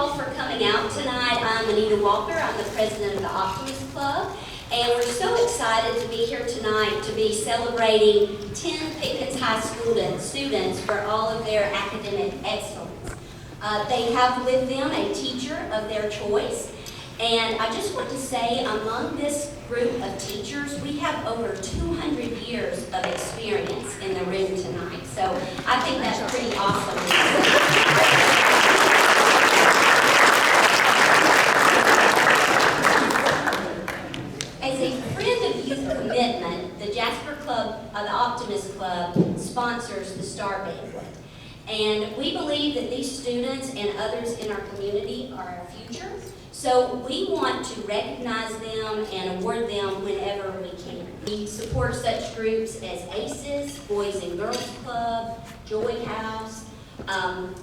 all for coming out tonight. I'm Anita Walker. I'm the president of the Optimist Club. And we're so excited to be here tonight to be celebrating 10 Pickens High School students for all of their academic excellence. They have with them a teacher of their choice. And I just want to say, among this group of teachers, we have over 200 years of experience in the room tonight. So I think that's pretty awesome. As a friend of youth commitment, the Jasper Club, the Optimist Club, sponsors the STAR Banquet. And we believe that these students and others in our community are our future. So we want to recognize them and award them whenever we can. We support such groups as ACES, Boys and Girls Club, Joy House.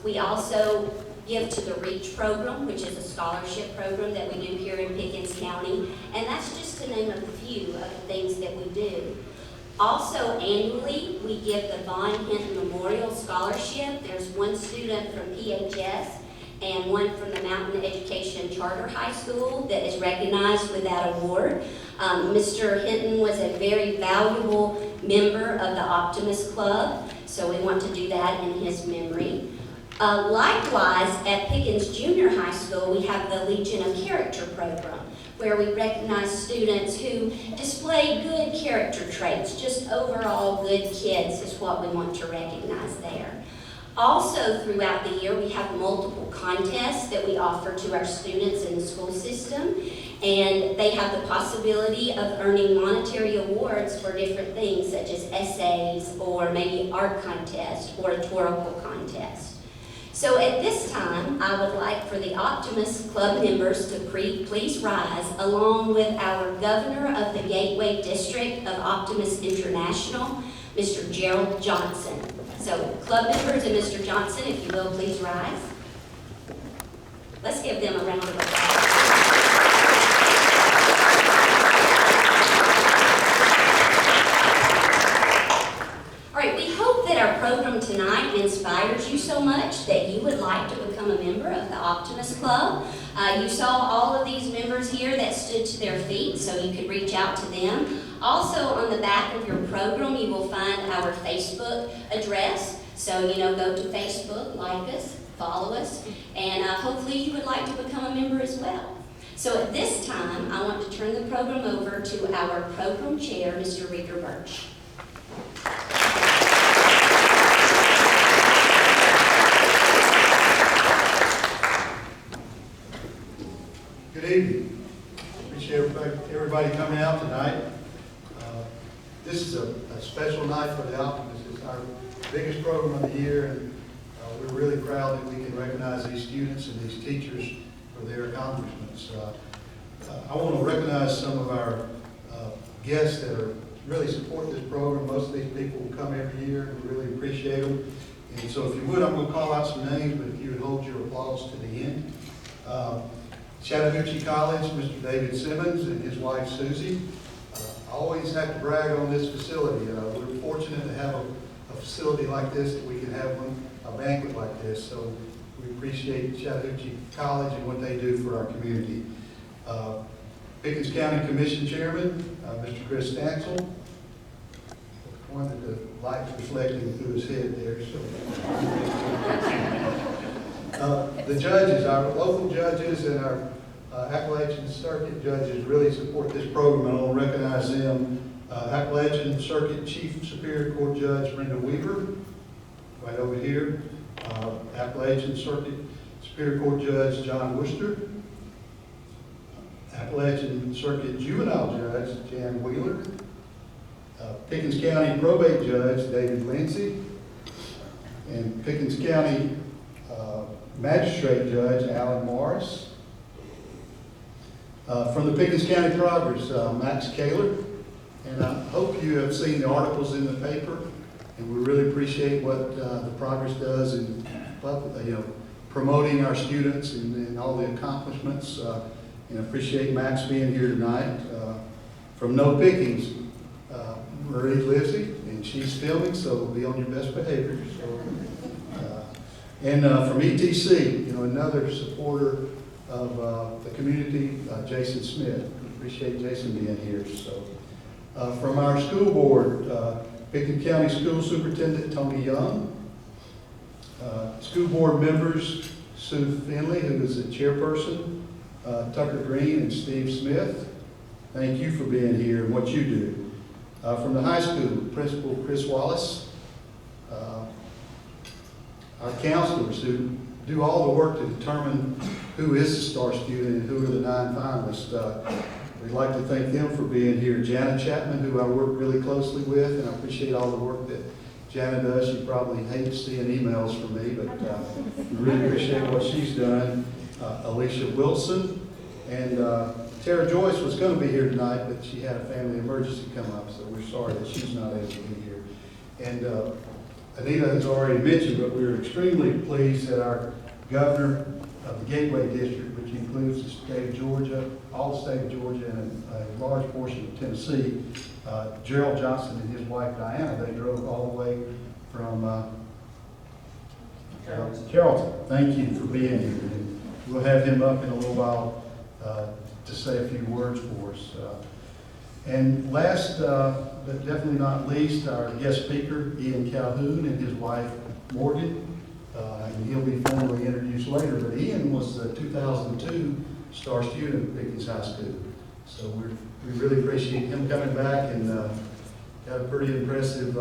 We also give to the REACH program, which is a scholarship program that we do here in Pickens County. And that's just to name a few of the things that we do. Also, annually, we give the Von Hinton Memorial Scholarship. There's one student from PHS and one from the Mountain Education Charter High School that is recognized with that award. Mr. Hinton was a very valuable member of the Optimist Club, so we want to do that in his memory. Likewise, at Pickens Junior High School, we have the Legion of Character program, where we recognize students who display good character traits, just overall good kids is what we want to recognize there. Also, throughout the year, we have multiple contests that we offer to our students in the school system, and they have the possibility of earning monetary awards for different things, such as essays, or maybe art contest, or rhetorical contest. So at this time, I would like for the Optimist Club members to please rise, along with our Governor of the Gateway District of Optimist International, Mr. Gerald Johnson. So club members and Mr. Johnson, if you will, please rise. Let's give them a round of applause. Our program tonight inspires you so much that you would like to become a member of the Optimist Club. You saw all of these members here that stood to their feet, so you could reach out to them. Also, on the back of your program, you will find our Facebook address. So, go to Facebook, like us, follow us, and hopefully you would like to become a member as well. So at this time, I want to turn the program over to our program chair, Mr. Rieger Birch. Good evening. Appreciate everybody coming out tonight. This is a special night for the Optimists. It's our biggest program of the year, and we're really proud that we can recognize these students and these teachers for their accomplishments. I want to recognize some of our guests that really support this program. Most of these people come every year, and we really appreciate them. And so if you would, I'm going to call out some names, but if you would hold your applause to the end. Chattahoochee College, Mr. David Simmons and his wife Susie. I always have to brag on this facility. We're fortunate to have a facility like this, that we can have a banquet like this. So we appreciate Chattahoochee College and what they do for our community. Pickens County Commission Chairman, Mr. Chris Stansel. Wanted the light reflecting through his head there. So. The judges, our local judges and our Appalachian Circuit judges really support this program, and I want to recognize them. Appalachian Circuit Chief Superior Court Judge Brenda Weaver, right over here. Appalachian Circuit Superior Court Judge John Worcester. Appalachian Circuit Juvenile Judge Jan Wheeler. Pickens County Probate Judge David Lindsay. And Pickens County Magistrate Judge Alan Morris. From the Pickens County Progress, Max Kaler. And I hope you have seen the articles in the paper, and we really appreciate what the Progress does in promoting our students and all the accomplishments. And appreciate Max being here tonight. From No Pickens, Marie Lizzie, and she's filming, so be on your best behavior. So, And from ETC, another supporter of the community, Jason Smith. Appreciate Jason being here. So, from our school board, Pickens County School Superintendent Tony Young, school board members Sue Finley, who is the chairperson, Tucker Green and Steve Smith. Thank you for being here and what you do. From the high school, Principal Chris Wallace, our counselors who do all the work to determine who is the STAR student and who are the 9 finalists. We'd like to thank them for being here. Jana Chapman, who I work really closely with, and I appreciate all the work that Jana does. She probably hates seeing emails from me, but we really appreciate what she's done. Alicia Wilson, and Tara Joyce was going to be here tonight, but she had a family emergency come up, so we're sorry that she's not able to be here. And Anita has already mentioned, but we're extremely pleased that our governor of the Gateway District, which includes the state of Georgia, all the state of Georgia, and a large portion of Tennessee, Gerald Johnson and his wife Diana, they drove all the way from Carrollton. Thank you for being here. And we'll have him up in a little while to say a few words for us. And last, but definitely not least, our guest speaker, Ian Calhoun, and his wife, Morgan. And he'll be formally introduced later, but Ian was the 2002 STAR student at Pickens High School. So we really appreciate him coming back and got a pretty impressive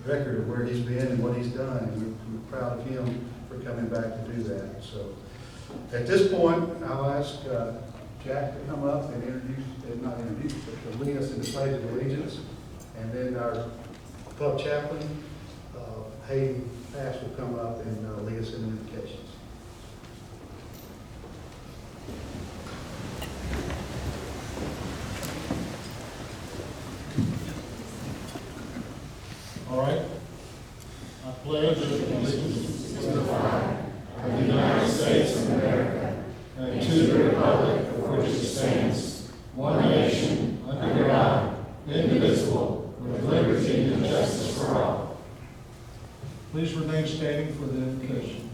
record of where he's been and what he's done. And we're proud of him for coming back to do that. So at this point, I'll ask Jack to come up and not introduce, but to lead us in the Pledge of Allegiance. And then our club chaplain, Hayden Pass, will come up and lead us in the invocations. All right. I pledge allegiance to the flag of the United States of America and to the republic for which it stands, one nation, under God, indivisible, with liberty and justice for all. Please remain standing for the invocation.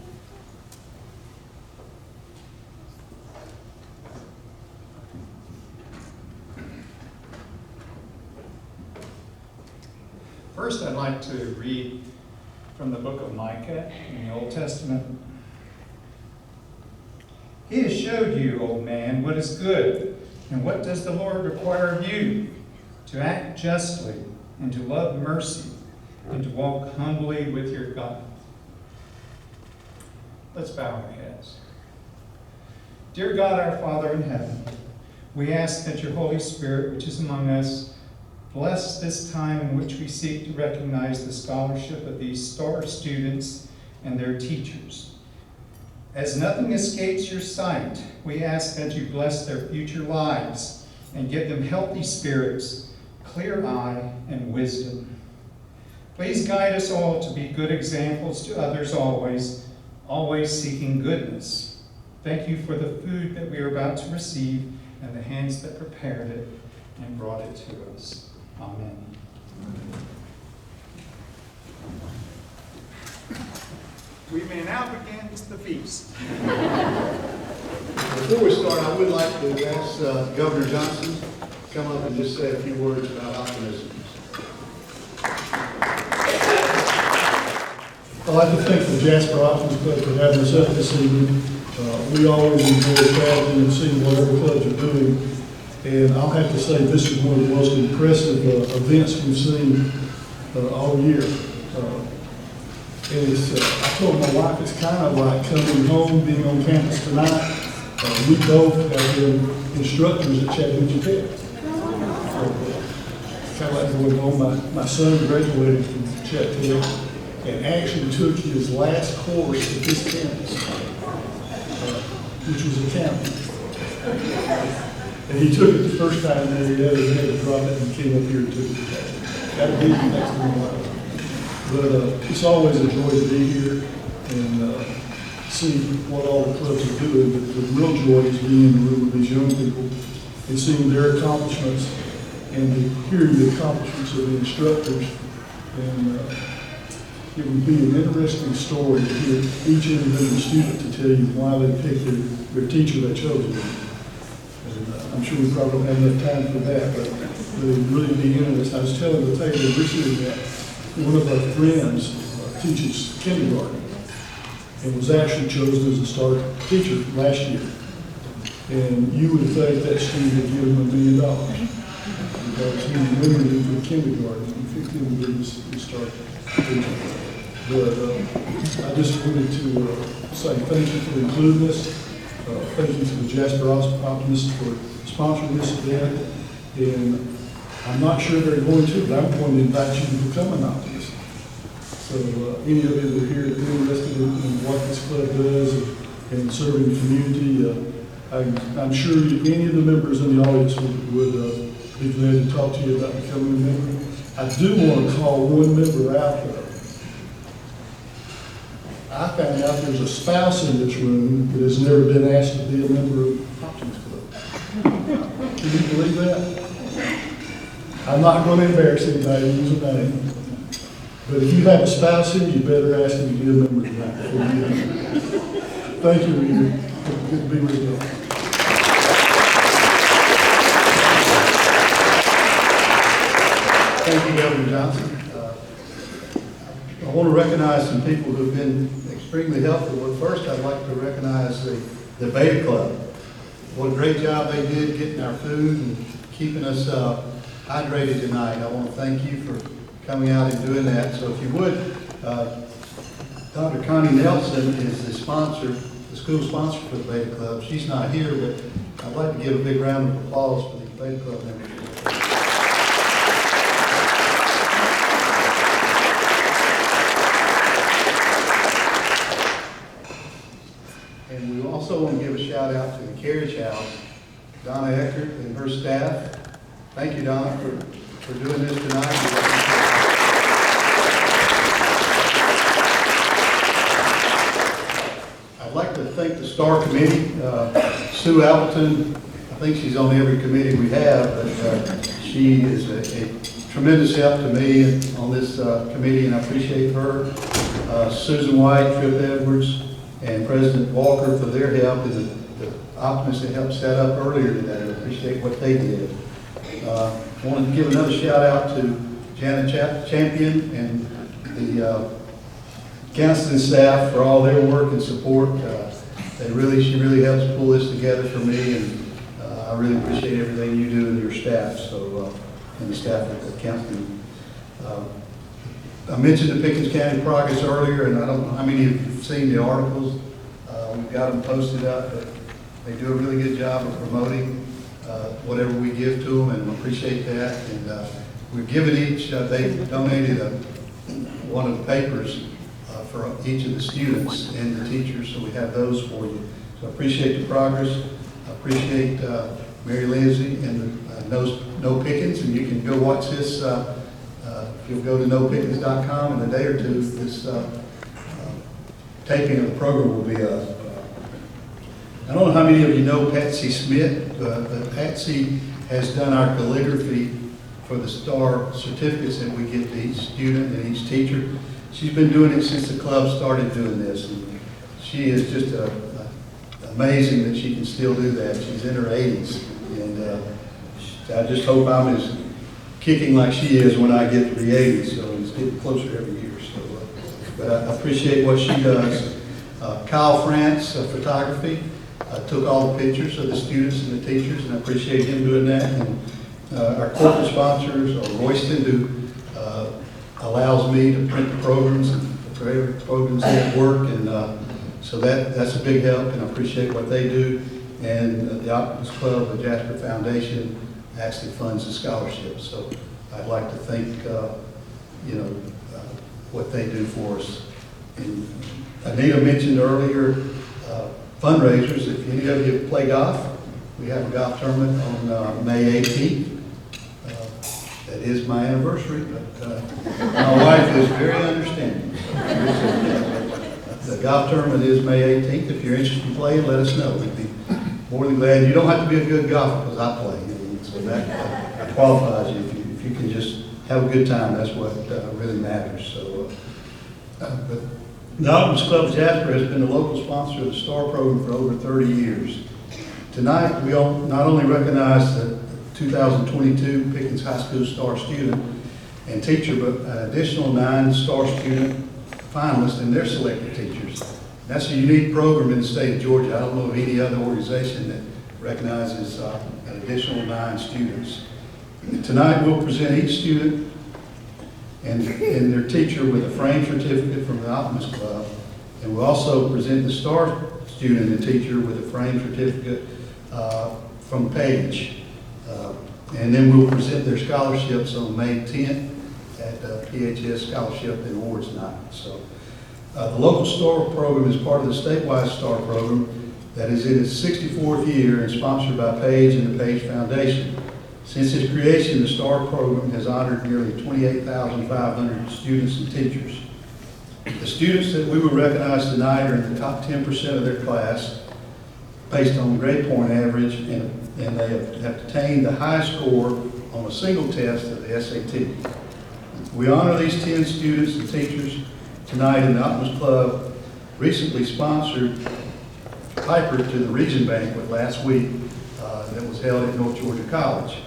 First, I'd like to read from the book of Micah in the Old Testament. He has showed you, old man, what is good, and what does the Lord require of you? To act justly, and to love mercy, and to walk humbly with your God. Let's bow our heads. Dear God, our Father in heaven, we ask that your Holy Spirit, which is among us, bless this time in which we seek to recognize the scholarship of these STAR students and their teachers. As nothing escapes your sight, we ask that you bless their future lives and give them healthy spirits, clear eye, and wisdom. Please guide us all to be good examples to others always seeking goodness. Thank you for the food that we are about to receive and the hands that prepared it and brought it to us. Amen. We may now begin the feast. Before we start, I would like to ask Governor Johnson to come up and just say a few words about optimism. I'd like to thank the Jasper Optimist Club for having us up this evening. We always enjoy traveling and seeing what other clubs are doing. And I'll have to say this is one of the most impressive events we've seen all year. I told my wife it's kind of like coming home, being on campus tonight. We both have been instructors at Chattahoochee Petti. Kind of like going home. My son graduated from Chattahoochee and actually took his last course at this campus, which was accounting. And he took it the first time and then he had to drop it and came up here and took it again. Got to be the next one. But it's always a joy to be here and see what all the clubs are doing. But the real joy is being in the room with these young people and seeing their accomplishments and hearing the accomplishments of the instructors. And it would be an interesting story to hear each individual student to tell you why they picked their teacher they chose. And I'm sure we probably don't have enough time for that, but it would really be interesting. I was telling the table recently that one of our friends teaches kindergarten and was actually chosen as a STAR teacher last year. And you would think that student would give him $1 million because he remembered him for kindergarten and picked him to be his STAR teacher. But I just wanted to say thank you for including us. Thank you to the Jasper Optimist for sponsoring this event. And I'm not sure they're going to, but I'm going to invite you to become an optimist. So any of you that are here that are interested in what this club does and serving the community, I'm sure any of the members in the audience would be glad to talk to you about becoming a member. I do want to call one member out, though. I found out there's a spouse in this room that has never been asked to be a member of Optimist Club. Can you believe that? I'm not going to embarrass anybody and use a name. But if you have a spouse here, you better ask them to be a member tonight. Thank you, Rita. Good to be with you. Thank you, Governor Johnson. I want to recognize some people who've been extremely helpful. But first, I'd like to recognize the Beta Club. What a great job they did getting our food and keeping us hydrated tonight. I want to thank you for coming out and doing that. So if you would, Dr. Connie Nelson is the sponsor, the school sponsor for the Beta Club. She's not here, but I'd like to give a big round of applause for the Beta Club members. And we also want to give a shout out to the Carriage House, Donna Eckert and her staff. Thank you, Donna, for doing this tonight. I'd like to thank the STAR committee. Sue Appleton, I think she's on every committee we have, but she is a tremendous help to me on this committee, and I appreciate her. Susan White, Trip Edwards, and President Walker for their help, and the Optimists that helped set up earlier today. I appreciate what they did. I wanted to give another shout out to Janet Champion and the counseling staff for all their work and support. She really helps pull this together for me, and I really appreciate everything you do and your staff. So, and the staff at the counseling. I mentioned the Pickens County progress earlier, and I don't know how many of you have seen the articles. We've got them posted up, but they do a really good job of promoting whatever we give to them, and we appreciate that. And we've given each, they donated one of the papers for each of the students and the teachers, so we have those for you. So I appreciate the progress. I appreciate Marylayna and the No Pickens, and you can go watch this. If you'll go to nopickens.com in a day or two, this taping of the program will be up. I don't know how many of you know Patsy Smith, but Patsy has done our calligraphy for the STAR certificates that we give to each student and each teacher. She's been doing it since the club started doing this, and she is just amazing that she can still do that. She's in her 80s, and I just hope I'm as kicking like she is when I get to the 80s, so it's getting closer every year. So, but I appreciate what she does. Kyle France, photography, took all the pictures of the students and the teachers, and I appreciate him doing that. And our corporate sponsors, Royston, who allows me to print the programs and for every programs that work, and so that's a big help, and I appreciate what they do. And the Optimist Club, the Jasper Foundation, actually funds the scholarship. So I'd like to thank what they do for us. And Anita mentioned earlier fundraisers. If any of you play golf, we have a golf tournament on May 18th. That is my anniversary, but my wife is very understanding. The golf tournament is May 18th. If you're interested in playing, let us know. We'd be more than glad. You don't have to be a good golfer because I play. So that qualifies you. If you can just have a good time, that's what really matters. So But the Optimist Club of Jasper has been the local sponsor of the STAR program for over 30 years. Tonight, we not only recognize the 2022 Pickens High School STAR student and teacher, but an additional 9 STAR student finalists and their selected teachers. That's a unique program in the state of Georgia. I don't know of any other organization that recognizes an additional 9 students. Tonight, we'll present each student and their teacher with a framed certificate from the Optimist Club, and we'll also present the STAR student and teacher with a framed certificate from Page. And then we'll present their scholarships on May 10th at PHS Scholarship and Awards Night. So the local STAR program is part of the statewide STAR program that is in its 64th year and sponsored by Page and the Page Foundation. Since its creation, the STAR program has honored nearly 28,500 students and teachers. The students that we will recognize tonight are in the top 10% of their class based on grade point average, and they have attained the highest score on a single test of the SAT. We honor these 10 students and teachers tonight, and the Optimist Club recently sponsored Piper to the Region Banquet last week that was held at North Georgia College.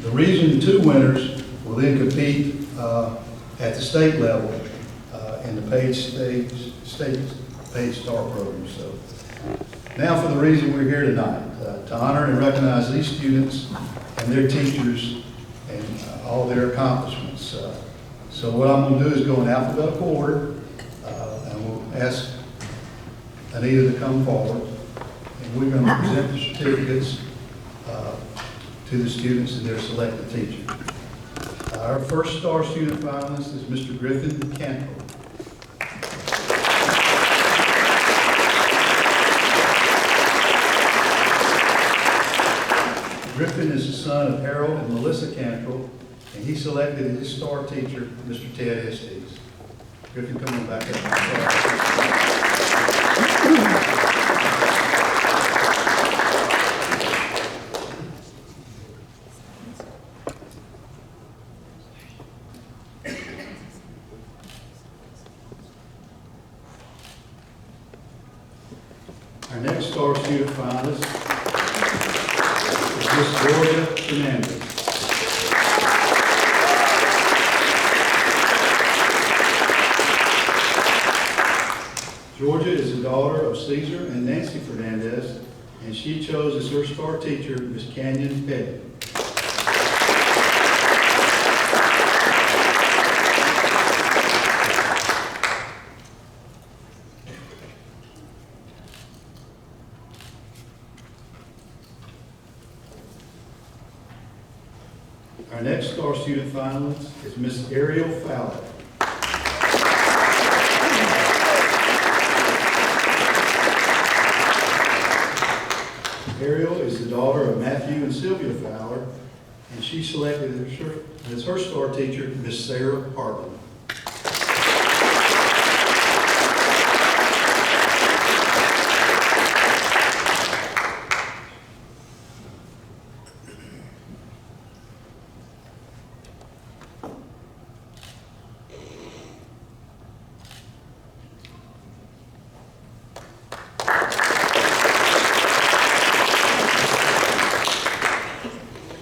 The Region 2 winners will then compete at the state level in the Page Page STAR program. So now for the reason we're here tonight, to honor and recognize these students and their teachers and all their accomplishments. So what I'm going to do is go in alphabetical order, and we'll ask Anita to come forward, and we're going to present the certificates to the students and their selected teacher. Our first STAR student finalist is Mr. Griffin Cantrell. Griffin is the son of Harold and Melissa Cantrell, and he selected his STAR teacher, Mr. Ted Estes. Griffin, come on back up. Our next STAR student finalist is Miss Fernandez. Georgia is the daughter of Caesar and Nancy Fernandez, and she chose as her STAR teacher Miss Kanyon Petti. Our next STAR student finalist is Miss Arielle Fowler. Arielle is the daughter of Matthew and Sylvia Fowler, and she selected as her STAR teacher Miss Sarah Harbin.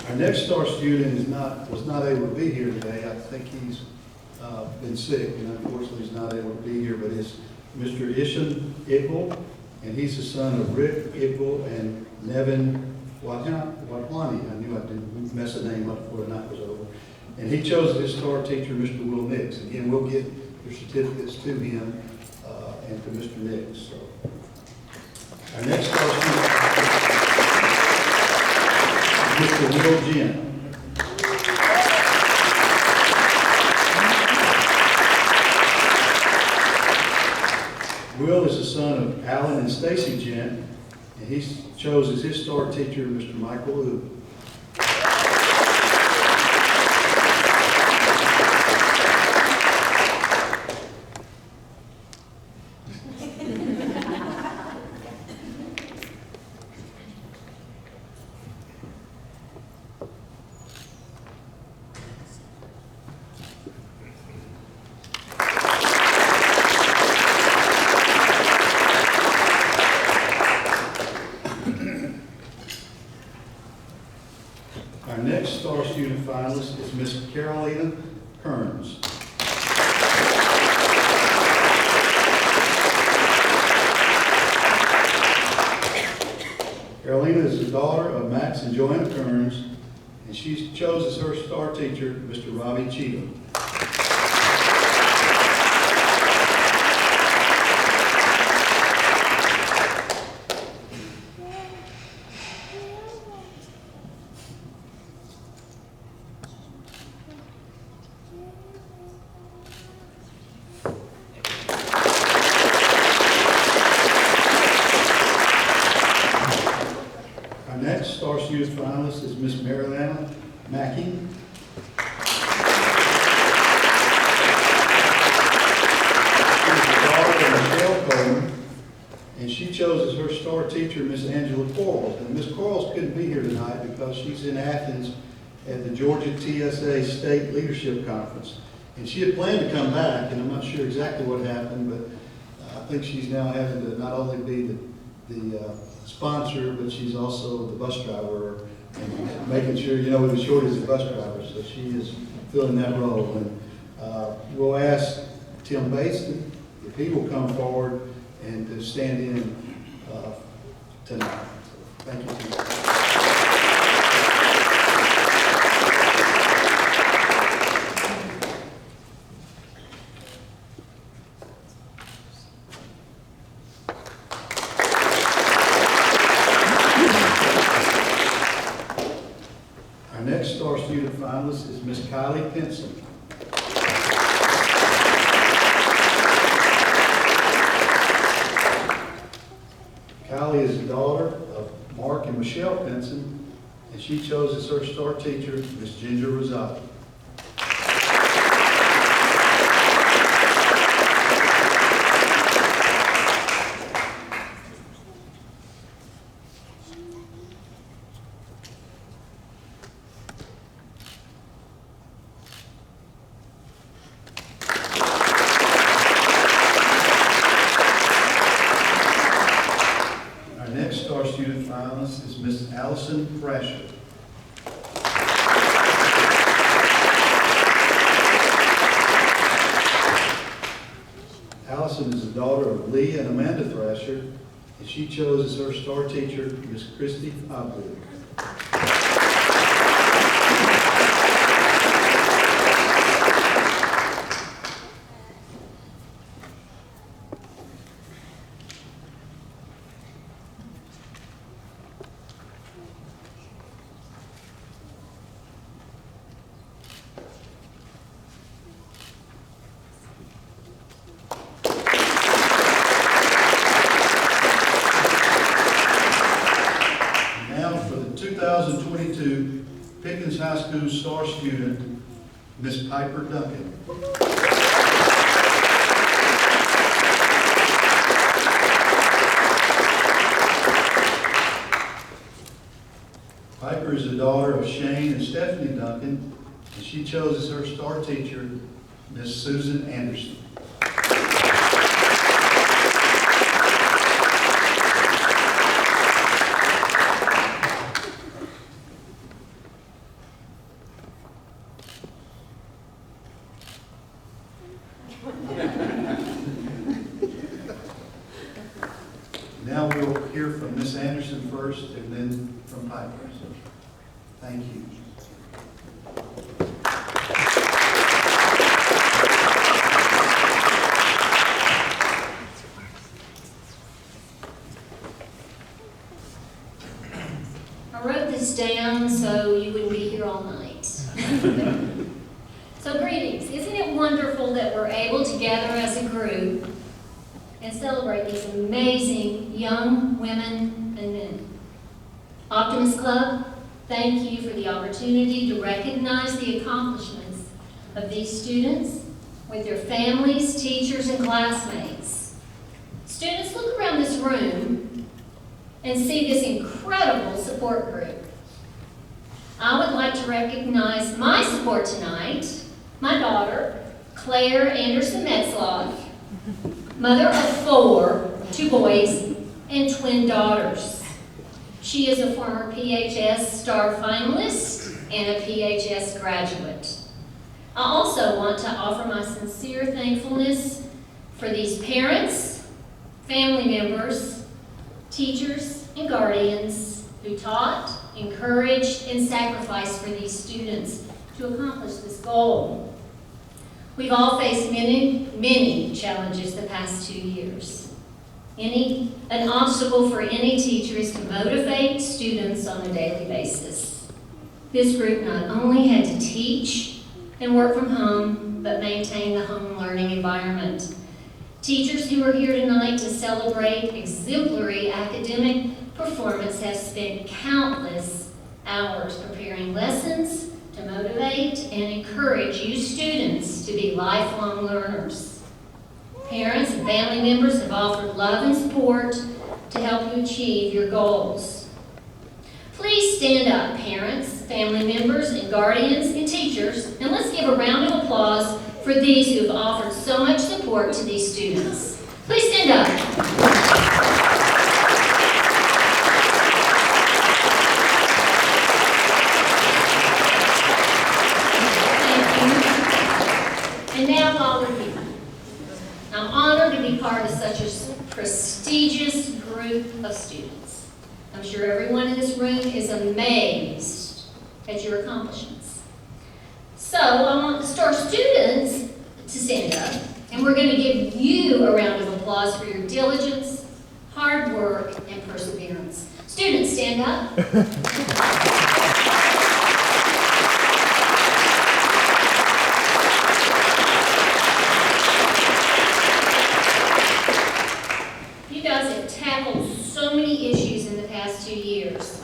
Our next STAR student was not able to be here today. I think he's been sick, and unfortunately he's not able to be here, but it's Mr. Ishan Iqbal, and he's the son of Rick Iqbal and Nevin Wadhwani. I knew I didn't mess a name up before the night was over. And he chose his STAR teacher, Mr. Wil Nix. Again, we'll get your certificates to him and to Mr. Nix. So our next STAR student is Mr. Wil Jent. Wil is the son of Alan and Stacy Jent, and he chose as his STAR teacher Mr. Michael Oubre. student finalist is Miss Karolina Kearns. Karolina is the daughter of Max and Joanna Kearns, and she chose as her star teacher Mr. Robbie Cheatham. Our next star student finalist is Miss Marylayna Macking. And she chose as her star teacher Miss Quarles. And Miss Quarles couldn't be here tonight because she's in Athens at the Georgia TSA State Leadership Conference. And she had planned to come back, and I'm not sure exactly what happened, but I think she's now having to not only be the sponsor, but she's also the bus driver and making sure, the shortage of bus drivers. So she is filling that role. And we'll ask Tim Bates if he will come forward and to stand in tonight. Thank you, Tim. Our next star student finalist is Miss Kylie Pinson. Kylie is the daughter of Mark and Michelle Pinson, and she chose as her star teacher Miss Ginger Rosati. Student finalist is Miss Allison Frasher. Allison is the daughter of Lee and Amanda Thrasher, and she chose as her star teacher Miss Christy Oubre. Pickens High School star student, Miss Piper Duncan. Piper is the daughter of Shane and Stephanie Duncan, and she chose as her star teacher, Miss Susan Anderson. Now we'll hear from Miss Anderson first and then from Piper. Thank you. I wrote this down so you wouldn't be here all night. So greetings. Isn't it wonderful that we're able to gather as a group and celebrate these amazing young women and men? Optimist Club, thank you for the opportunity to recognize the accomplishments of these students with their families, teachers, and classmates. Students, look around this room and see this incredible support group. I would like to recognize my support tonight, my daughter, Claire Anderson Metzloff, mother of 4, 2 boys, and twin daughters. She is a former PHS STAR finalist and a PHS graduate. I also want to offer my sincere thankfulness for these parents, family members, teachers, and guardians who taught, encouraged, and sacrificed for these students to accomplish this goal. We've all faced many challenges the past 2 years. An obstacle for any teacher is to motivate students on a daily basis. This group not only had to teach and work from home, but maintain the home learning environment. Teachers who are here tonight to celebrate exemplary academic performance have spent countless hours preparing lessons to motivate and encourage you students to be lifelong learners. Parents and family members have offered love and support to help you achieve your goals. Please stand up, parents, family members, and guardians and teachers, and let's give a round of applause for these who have offered so much support to these students. Please stand up. And now while we're here, I'm honored to be part of such a prestigious group of students. I'm sure everyone in this room is amazed at your accomplishments. So I want the STAR students to stand up, and we're going to give you a round of applause for your diligence, hard work, and perseverance. Students, stand up. So many issues in the past 2 years.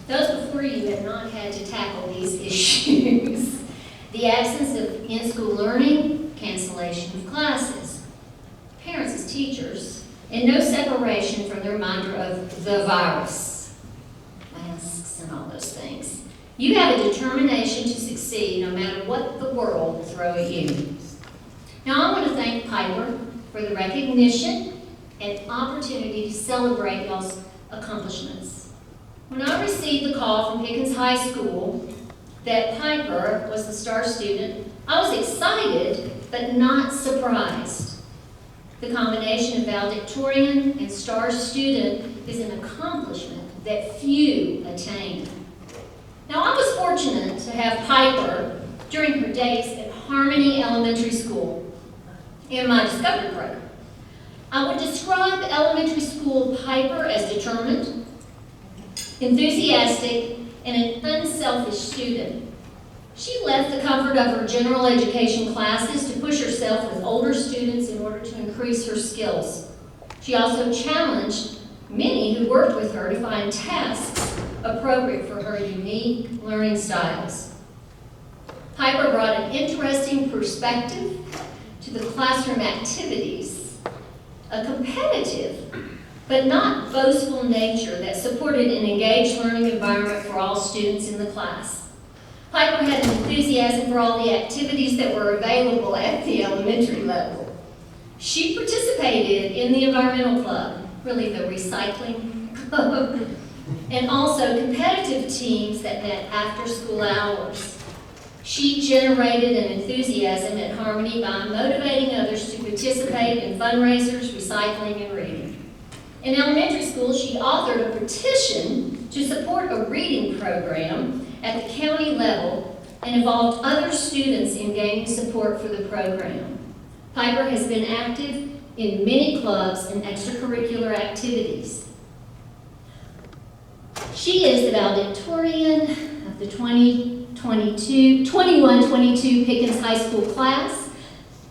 Those before you have not had to tackle these issues. The absence of in-school learning, cancellation of classes, parents as teachers, and no separation from the reminder of the virus, masks and all those things. You have a determination to succeed no matter what the world will throw at you. Now I want to thank Piper for the recognition and opportunity to celebrate y'all's accomplishments. When I received the call from Pickens High School that Piper was the STAR student, I was excited but not surprised. The combination of valedictorian and STAR student is an accomplishment that few attain. Now I was fortunate to have Piper during her days at Harmony Elementary School in my Discovery program. I would describe elementary school Piper as determined, enthusiastic, and an unselfish student. She left the comfort of her general education classes to push herself with older students in order to increase her skills. She also challenged many who worked with her to find tasks appropriate for her unique learning styles. Piper brought an interesting perspective to the classroom activities, a competitive but not boastful nature that supported an engaged learning environment for all students in the class. Piper had an enthusiasm for all the activities that were available at the elementary level. She participated in the environmental club, really the recycling club, and also competitive teams that met after school hours. She generated an enthusiasm at Harmony by motivating others to participate in fundraisers, recycling, and reading. In elementary school, she authored a petition to support a reading program at the county level and involved other students in gaining support for the program. Piper has been active in many clubs and extracurricular activities. She is the valedictorian of the 21-22 Pickens High School class,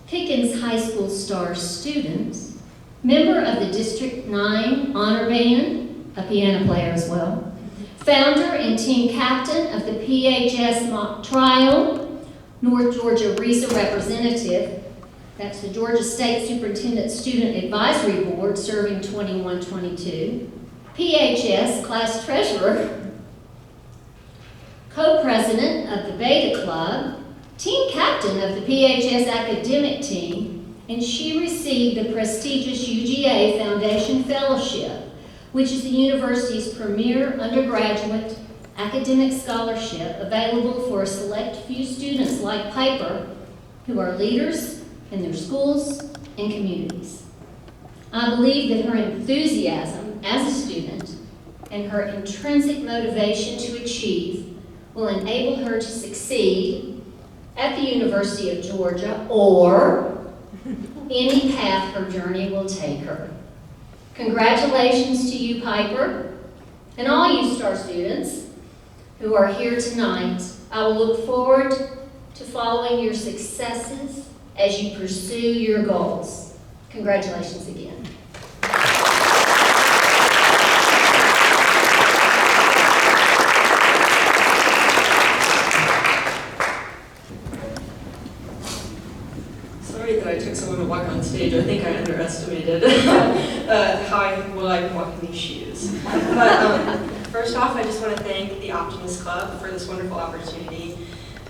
Pickens High School STAR student, member of the District 9 Honor Band, a piano player as well, founder and team captain of the PHS Mock Trial, North Georgia RESA representative, that's the Georgia State Superintendent Student Advisory Board serving 21-22, PHS class treasurer, co-president of the Beta Club, team captain of the PHS academic team, and she received the prestigious UGA Foundation Fellowship, which is the university's premier undergraduate academic scholarship available for a select few students like Piper, who are leaders in their schools and communities. I believe that her enthusiasm as a student and her intrinsic motivation to achieve will enable her to succeed at the University of Georgia or any path her journey will take her. Congratulations to you, Piper, and all you STAR students who are here tonight. I will look forward to following your successes as you pursue your goals. Congratulations again. Sorry that I took so long to walk on stage. I think I underestimated how well I can walk in these shoes. But first off, I just want to thank the Optimist Club for this wonderful opportunity.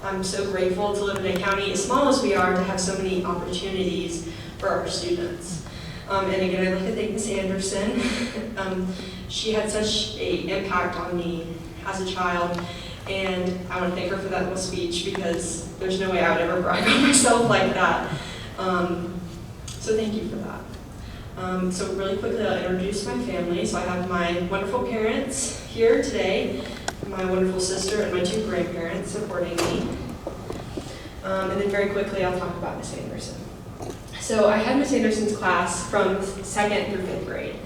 I'm so grateful to live in a county as small as we are to have so many opportunities for our students. And again, I'd like to thank Ms. Anderson. She had such an impact on me as a child, and I want to thank her for that little speech because there's no way I would ever brag on myself like that. So thank you for that. So really quickly, I'll introduce my family. So I have my wonderful parents here today, my wonderful sister, and my 2 grandparents supporting me. And then very quickly, I'll talk about Ms. Anderson. So I had Ms. Anderson's class from 2nd through 5th grade.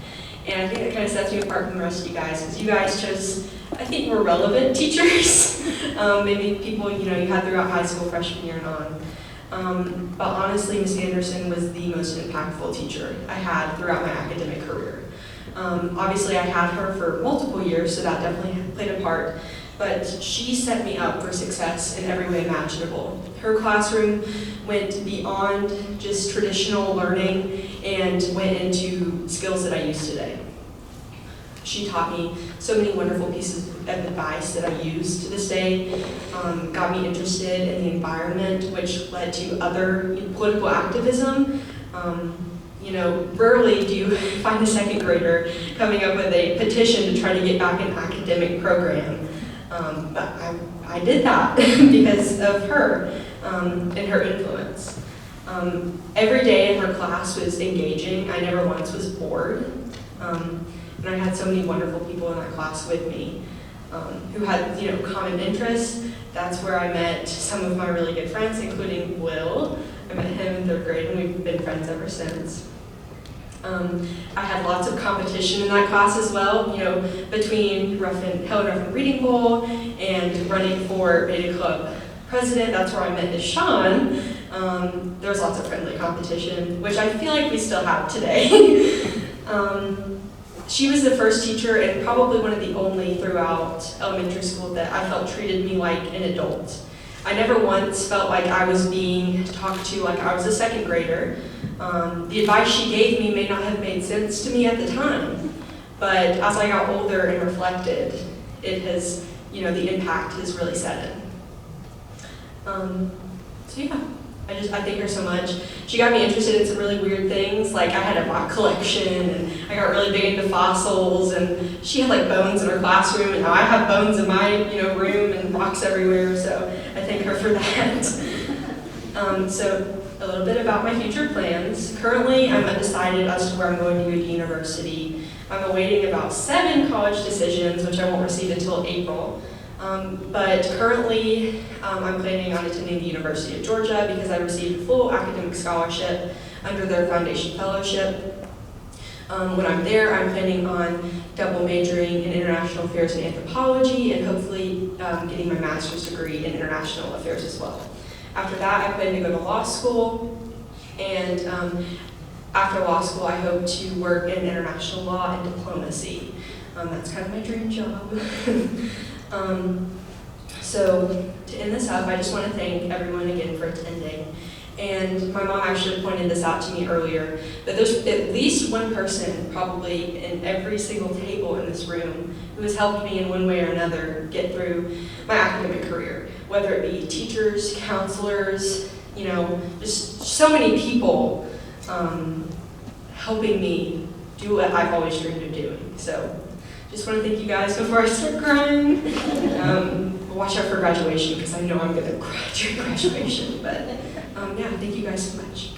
And I think that kind of sets me apart from the rest of you guys, because you guys chose, I think, more relevant teachers. Maybe people, you had throughout high school, freshman year and on. But honestly, Ms. Anderson was the most impactful teacher I had throughout my academic career. Obviously, I had her for multiple years, so that definitely played a part. But she set me up for success in every way imaginable. Her classroom went beyond just traditional learning and went into skills that I use today. She taught me so many wonderful pieces of advice that I use to this day, got me interested in the environment, which led to other political activism. Rarely do you find a 2nd grader coming up with a petition to try to get back an academic program. But I did that because of her and her influence. Every day in her class was engaging. I never once was bored. And I had so many wonderful people in that class with me who had, common interests. That's where I met some of my really good friends, including Wil. I met him in 3rd grade, and we've been friends ever since. I had lots of competition in that class as well, between Helen Ruffin Reading Bowl and running for Beta Club president. That's where I met Ishan. There was lots of friendly competition, which I feel like we still have today. She was the first teacher and probably one of the only throughout elementary school that I felt treated me like an adult. I never once felt like I was being talked to like I was a 2nd grader. The advice she gave me may not have made sense to me at the time, but as I got older and reflected, it has, the impact has really set in. So yeah, I thank her so much. She got me interested in some really weird things, like I had a rock collection, and I got really big into fossils, and she had like bones in her classroom, and now I have bones in my, room and rocks everywhere, so I thank her for that. So a little bit about my future plans. Currently, I'm undecided as to where I'm going to go to university. I'm awaiting about 7 college decisions, which I won't receive until April. But currently, I'm planning on attending the University of Georgia because I received a full academic scholarship under their foundation fellowship. When I'm there, I'm planning on double majoring in international affairs and anthropology and hopefully getting my master's degree in international affairs as well. After that, I plan to go to law school, and after law school, I hope to work in international law and diplomacy. That's kind of my dream job. So to end this up, I just want to thank everyone again for attending. And my mom actually pointed this out to me earlier, but there's at least one person probably in every single table in this room who has helped me in one way or another get through my academic career, whether it be teachers, counselors, just so many people helping me do what I've always dreamed of doing. So just want to thank you guys before I start crying. Watch out for graduation, because I know I'm going to cry during graduation. But yeah, thank you guys so much.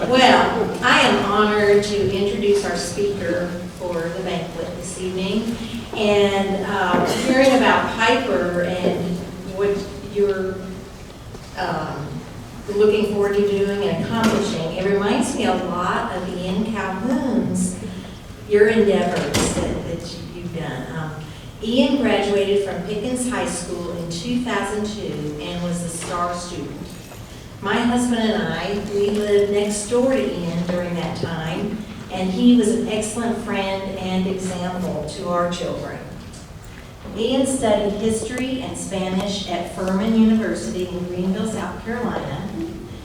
Well, I am honored to introduce our speaker for the banquet this evening. And hearing about Piper and what you're looking forward to doing and accomplishing, it reminds me a lot of Ian Calhoun's, your endeavors that you've done. Ian graduated from Pickens High School in 2002 and was a STAR student. My husband and I, we lived next door to Ian during that time, and he was an excellent friend and example to our children. Ian studied history and Spanish at Furman University in Greenville, South Carolina.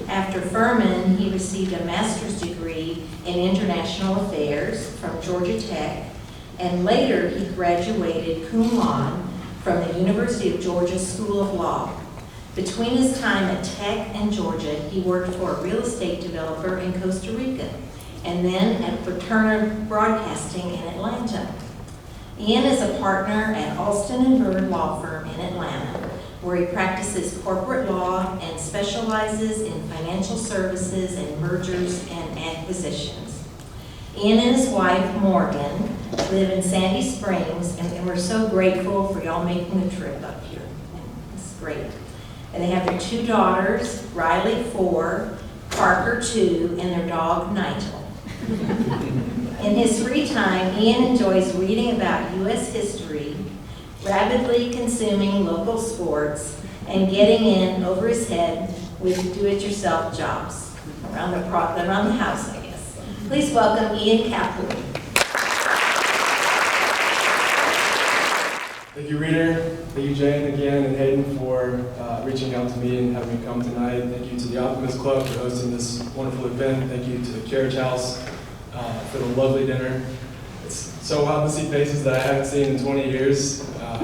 After Furman, he received a master's degree in international affairs from Georgia Tech, and later he graduated cum laude from the University of Georgia School of Law. Between his time at Tech and Georgia, he worked for a real estate developer in Costa Rica, and then at Turner Broadcasting in Atlanta. Ian is a partner at Alston & Bird Law Firm in Atlanta, where he practices corporate law and specializes in financial services and mergers and acquisitions. Ian and his wife, Morgan, live in Sandy Springs, and we're so grateful for y'all making the trip up here. It's great. And they have their 2 daughters, Riley 4, Parker 2, and their dog Nigel. In his free time, Ian enjoys reading about U.S. history, rapidly consuming local sports, and getting in over his head with do-it-yourself jobs around the house, I guess. Please welcome Ian Calhoun. Thank you, Reader. Thank you, Jent, again, and Hayden for reaching out to me and having me come tonight. Thank you to the Optimist Club for hosting this wonderful event. Thank you to the Carriage House for the lovely dinner. It's so wild to see faces that I haven't seen in 20 years. I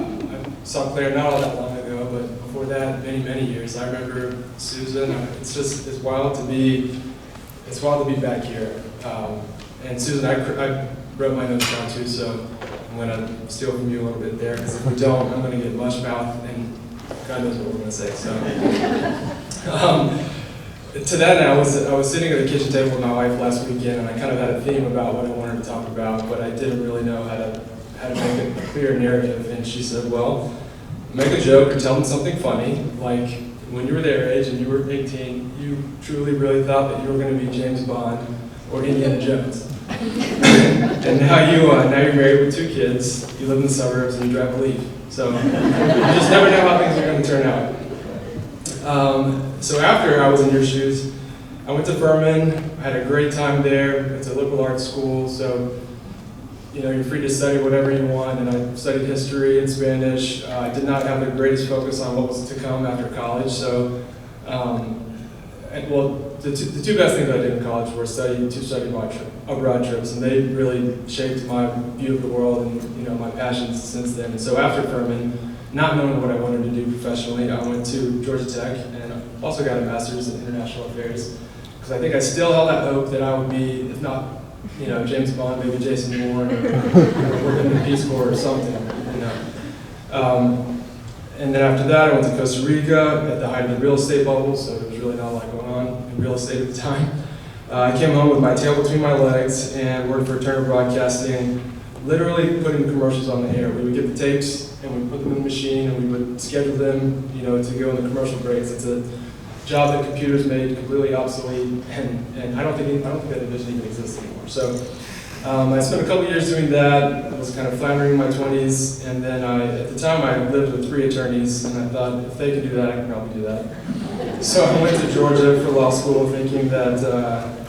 saw Claire not all that long ago, but before that, many, many years. I remember Susan. It's wild to be back here. And Susan, I wrote my notes down too, so I'm going to steal from you a little bit there, because if we don't, I'm going to get much mouth, and God knows what we're going to say. So, to that end, I was sitting at the kitchen table with my wife last weekend, and I kind of had a theme about what I wanted to talk about, but I didn't really know how to make a clear narrative. And she said, well, make a joke or tell them something funny, like when you were their age and you were 18, you truly really thought that you were going to be James Bond or Indiana Jones. And now you're married with 2 kids, you live in the suburbs, and you drive a Leaf. So you just never know how things are going to turn out. So after I was in your shoes, I went to Furman. I had a great time there. It's a liberal arts school, so you're free to study whatever you want. And I studied history and Spanish. I did not have the greatest focus on what was to come after college. So, the 2 best things I did in college were study abroad trips, and they really shaped my view of the world and my passions since then. And so after Furman, not knowing what I wanted to do professionally, I went to Georgia Tech and also got a master's in international affairs, because I think I still held that hope that I would be, if not James Bond, maybe Jason Bourne, or working in the Peace Corps or something. And then after that, I went to Costa Rica at the height of the real estate bubble, so there was really not a lot going on in real estate at the time. I came home with my tail between my legs and worked for Turner Broadcasting, literally putting commercials on the air. We would get the tapes and we'd put them in the machine and we would schedule them, to go in the commercial breaks. It's a job that computers made completely obsolete, and I don't think that division even exists anymore. So I spent a couple years doing that. I was kind of floundering in my 20s, and then at the time I lived with 3 attorneys, and I thought, if they can do that, I can probably do that. So I went to Georgia for law school, thinking that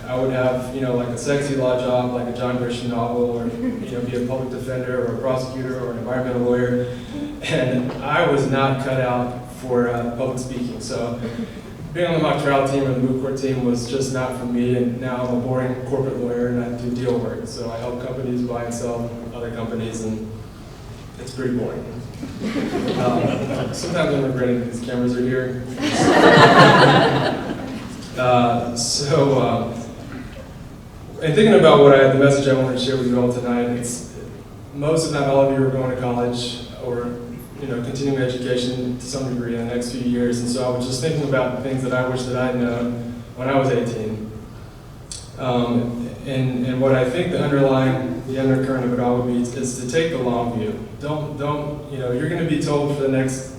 I I would have, like a sexy law job, like a John Grisham novel, or, be a public defender, or a prosecutor, or an environmental lawyer. And I was not cut out for public speaking. So being on the mock trial team or the moot court team was just not for me, and now I'm a boring corporate lawyer and I do deal work. So I help companies buy and sell other companies, and it's pretty boring. Sometimes I'm regretting that these cameras are here. And thinking about the message I wanted to share with you all tonight, it's most, if not all of you, are going to college or continuing education to some degree in the next few years. And so I was just thinking about things that I wish that I'd known when I was 18. And what I think the undercurrent of it all would be is to take the long view. Don't you're going to be told for the next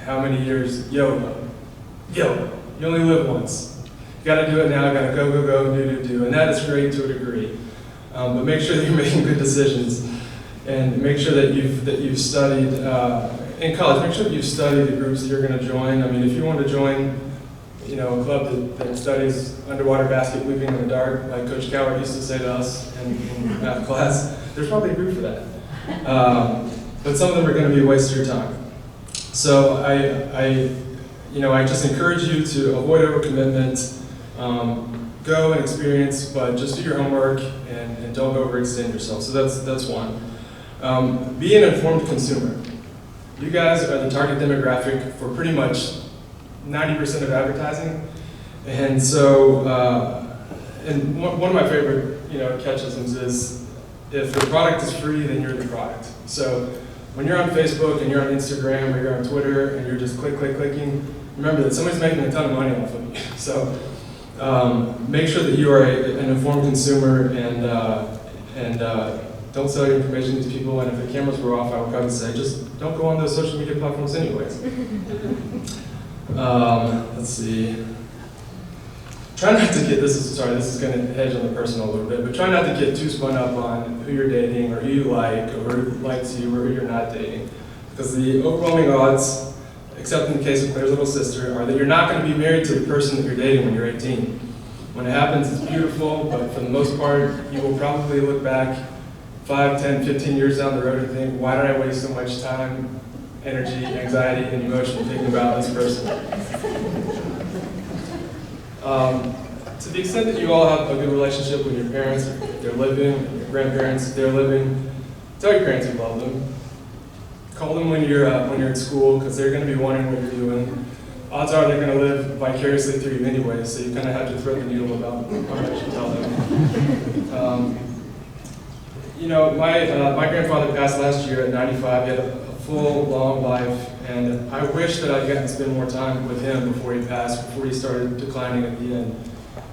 how many years, YOLO. You only live once. You got to do it now. You got to go, do, and that is great to a degree. But make sure that you're making good decisions, and make sure that you've studied in college. Make sure that you've studied the groups that you're going to join. I mean, if you want to join, a club that studies underwater basket weaving in the dark, like Coach Coward used to say to us in math class, there's probably a group for that. But some of them are going to be a waste of your time. So I just encourage you to avoid overcommitment. Go and experience, but just do your homework and don't overextend yourself. So that's one. Be an informed consumer. You guys are the target demographic for pretty much 90% of advertising. And so, and one of my favorite catchisms is, if the product is free, then you're the product. So when you're on Facebook and you're on Instagram or you're on Twitter and you're just clicking, remember that somebody's making a ton of money off of you. So make sure that you are an informed consumer, and don't sell your information to these people. And if the cameras were off, I would probably say just don't go on those social media platforms anyways. Let's see. Try not to get, this is going to hedge on the personal a little bit, but try not to get too spun up on who you're dating or who you like or who likes you or who you're not dating. Because the overwhelming odds, except in the case of Claire's little sister, are that you're not going to be married to the person that you're dating when you're 18. When it happens, it's beautiful, but for the most part, you will probably look back 5, 10, 15 years down the road and think, why did I waste so much time, energy, anxiety, and emotion thinking about this person? To the extent that you all have a good relationship with your parents, if they're living, your grandparents, if they're living, tell your parents you love them. Call them when you're at school, because they're going to be wondering what you're doing. Odds are they're going to live vicariously through you anyway, so you kind of have to thread the needle about how much you tell them. My grandfather passed last year at 95. He had a full, long life, and I wish that I'd gotten to spend more time with him before he passed, before he started declining at the end.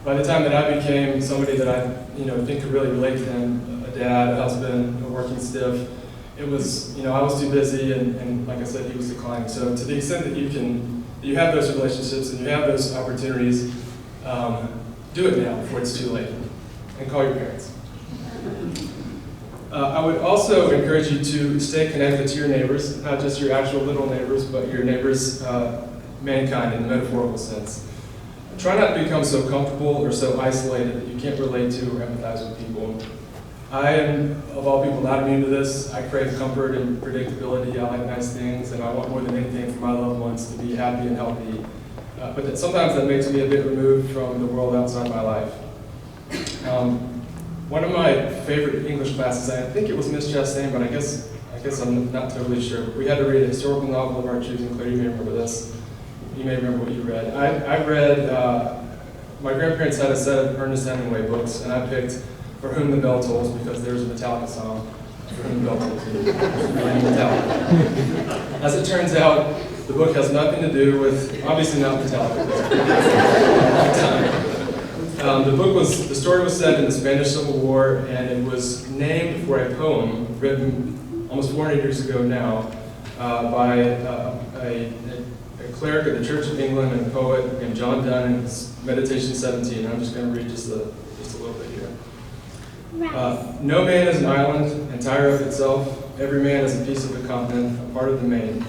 By the time that I became somebody that I think could really relate to him, a dad, a husband, a working stiff, it was, I was too busy, and like I said, he was declining. So to the extent that you have those relationships and you have those opportunities, do it now before it's too late, and call your parents. I would also encourage you to stay connected to your neighbors, not just your actual little neighbors, but your neighbors, mankind in the metaphorical sense. Try not to become so comfortable or so isolated that you can't relate to or empathize with people. I am, of all people, not immune to this. I crave comfort and predictability. I like nice things, and I want more than anything for my loved ones to be happy and healthy. But sometimes that makes me a bit removed from the world outside my life. One of my favorite English classes, I think it was Miss Chastain, but I guess I'm not totally sure. We had to read a historical novel of our choosing. Claire, you may remember this. You may remember what you read. I read, my grandparents had a set of Ernest Hemingway books, and I picked For Whom the Bell Tolls because there's a Metallica song, For Whom the Bell Tolls. Metallica. As it turns out, the book has nothing to do with, obviously not Metallica. The story was set in the Spanish Civil War, and it was named for a poem written almost 400 years ago now by a cleric of the Church of England and a poet named John Donne in his Meditation 17. I'm just going to read just a little bit here. No man is an island, entire of itself. Every man is a piece of the continent, a part of the main.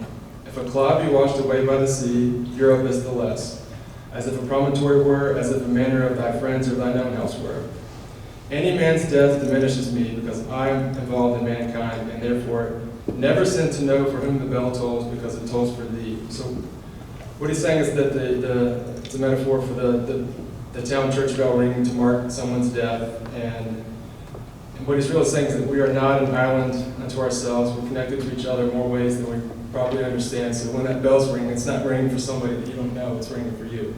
If a cloud be washed away by the sea, Europe is the less. as if a promontory were, as if a manner of thy friends or thine own house were. Any man's death diminishes me, because I am involved in mankind, and therefore never sent to know for whom the bell tolls, because it tolls for thee. So what he's saying is that it's a metaphor for the town church bell ringing to mark someone's death, and what he's really saying is that we are not an island unto ourselves. We're connected to each other in more ways than we probably understand. So when that bell's ringing, it's not ringing for somebody that you don't know, it's ringing for you.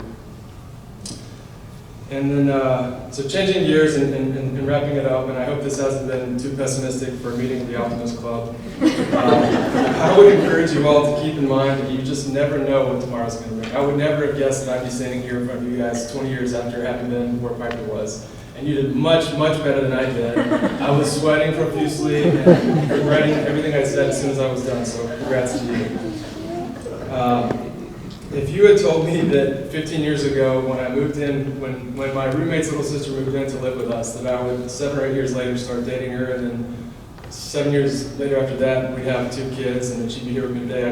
And then, so changing gears and wrapping it up, and I hope this hasn't been too pessimistic for a meeting of the Optimist Club. I would encourage you all to keep in mind that you just never know what tomorrow's going to bring. I would never have guessed that I'd be standing here in front of you guys 20 years after having been where Piper was. And you did much, much better than I did. I was sweating profusely and regretting everything I said as soon as I was done, so congrats to you. If you had told me that 15 years ago when I moved in, when my roommate's little sister moved in to live with us, that I would 7 or 8 years later start dating her, and then 7 years later after that we'd have 2 kids and that she'd be here with me today,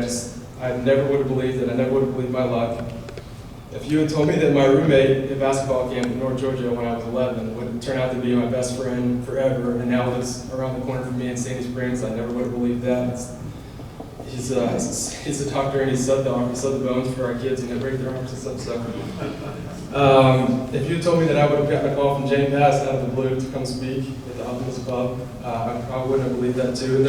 I never would have believed it. I never would have believed my luck. If you had told me that my roommate at basketball camp in North Georgia when I was 11 would turn out to be my best friend forever and now lives around the corner from me in Sandy Springs, I never would have believed that. He's a doctor and he sewed the bones for our kids and they break their arms and stuff. So, if you had told me that I would have gotten a call from Jane Pass out of the blue to come speak at the Optimist Club, I probably wouldn't have believed that too. And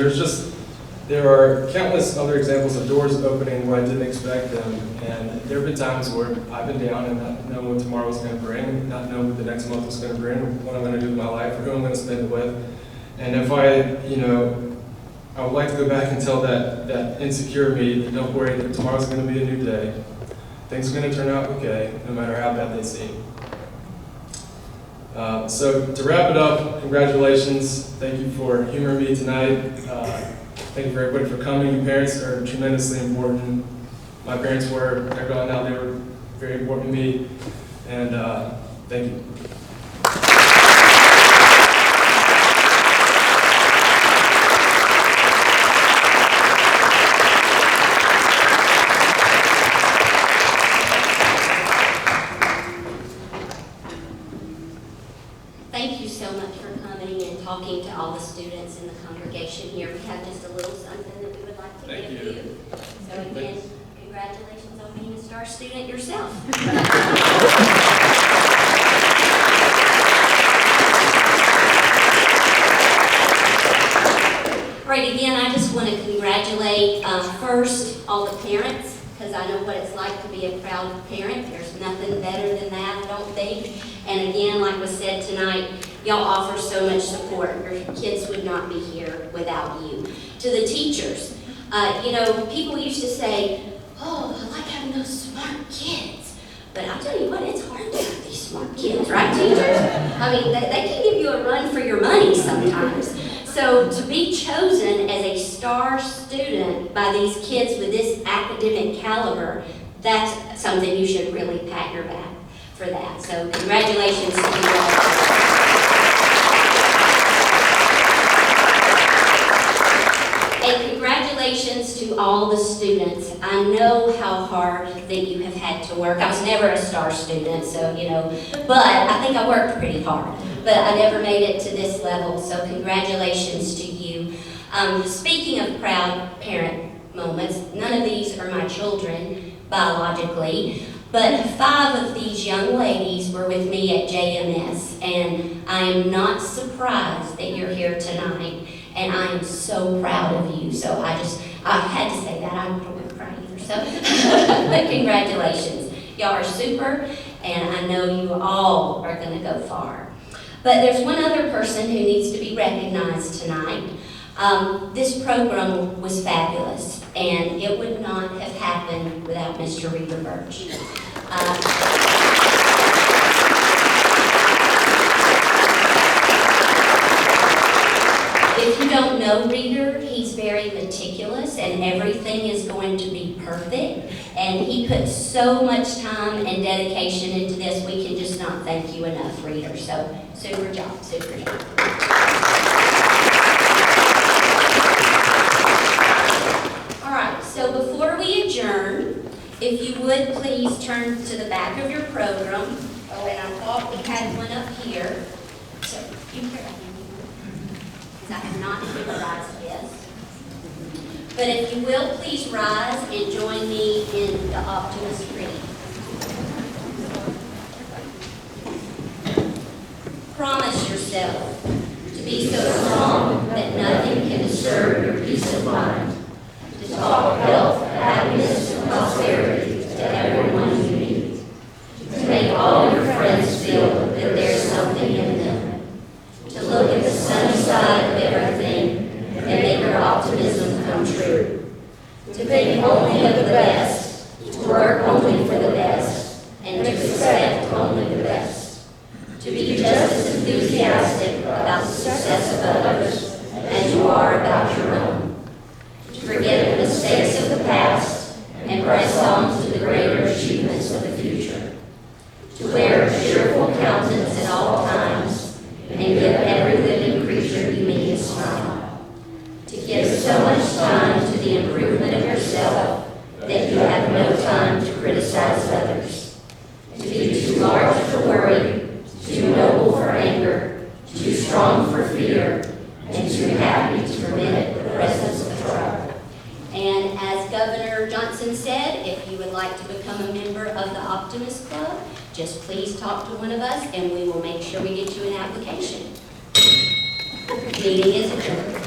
there are countless other examples of doors opening where I didn't expect them. And there have been times where I've been down and not know what tomorrow's going to bring, not know what the next month is going to bring, what I'm going to do with my life, or who I'm going to spend it with. And if I would like to go back and tell that insecure me that don't worry, that tomorrow's going to be a new day. Things are going to turn out okay, no matter how bad they seem. So to wrap it up, congratulations. Thank you for humoring me tonight. Thank you for everybody for coming. Your parents are tremendously important. My parents were, they're gone now, they were very important to me. And thank you. Thank you so much for coming and talking to all the students in the congregation here. We have just a little something that we would like to give you. So again, congratulations on being a STAR student yourself. All right, again, I just want to congratulate first all the parents, because I know what it's like to be a proud parent. There's nothing better than that, I don't think. And again, like was said tonight, y'all offer so much support. Your kids would not be here without you. To the teachers, people used to say, oh, I like having those smart kids. But I'll tell you what, it's hard to have these smart kids, right, teachers? I mean, they can give you a run for your money sometimes. So to be chosen as a STAR student by these kids with this academic caliber, that's something you should really pat your back for that. So congratulations to you all. And congratulations to all the students. I know how hard that you have had to work. I was never a STAR student, so, but I think I worked pretty hard. But I never made it to this level, so congratulations to you. Speaking of proud parent moments, none of these are my children biologically, but 5 of these young ladies were with me at JMS, and I am not surprised that you're here tonight, and I am so proud of you. So I had to say that. I don't cry either, so but congratulations. Y'all are super, and I know you all are going to go far. But there's one other person who needs to be recognized tonight. This program was fabulous, and it would not have happened without Mr. Reader Birch. If you don't know Reader, he's very meticulous, and everything is going to be perfect. And he put so much time and dedication into this, we can just not thank you enough, Reader. So, super job, super job. All right, so before we adjourn, if you would please please turn to the back of your program. Oh, and I thought we had one up here. So you can because I have not memorized this. But if you will, please rise and join me in the Optimist Creed. Promise yourself to be so strong that nothing can disturb your peace of mind. To talk health, happiness, and prosperity to everyone you meet. To make all your friends feel that there's something in them. To look at the sunny side of everything and make your optimism come true. To think only of the best, to work only for the best, and to expect only the best. To be just as enthusiastic about the success of others as you are about your own. To forget the mistakes of the past and press on to the greater achievements of the future. To wear a cheerful countenance at all times and give every living creature you meet a smile. To give so much time to the improvement of yourself that you have no time to criticize others. To be too large for worry, too noble for anger, too strong for fear, and too happy to permit the presence of trouble. And as Governor Johnson said, if you would like to become a member of the Optimist Club, just please talk to one of us and we will make sure we get you an application. Meeting is adjourned.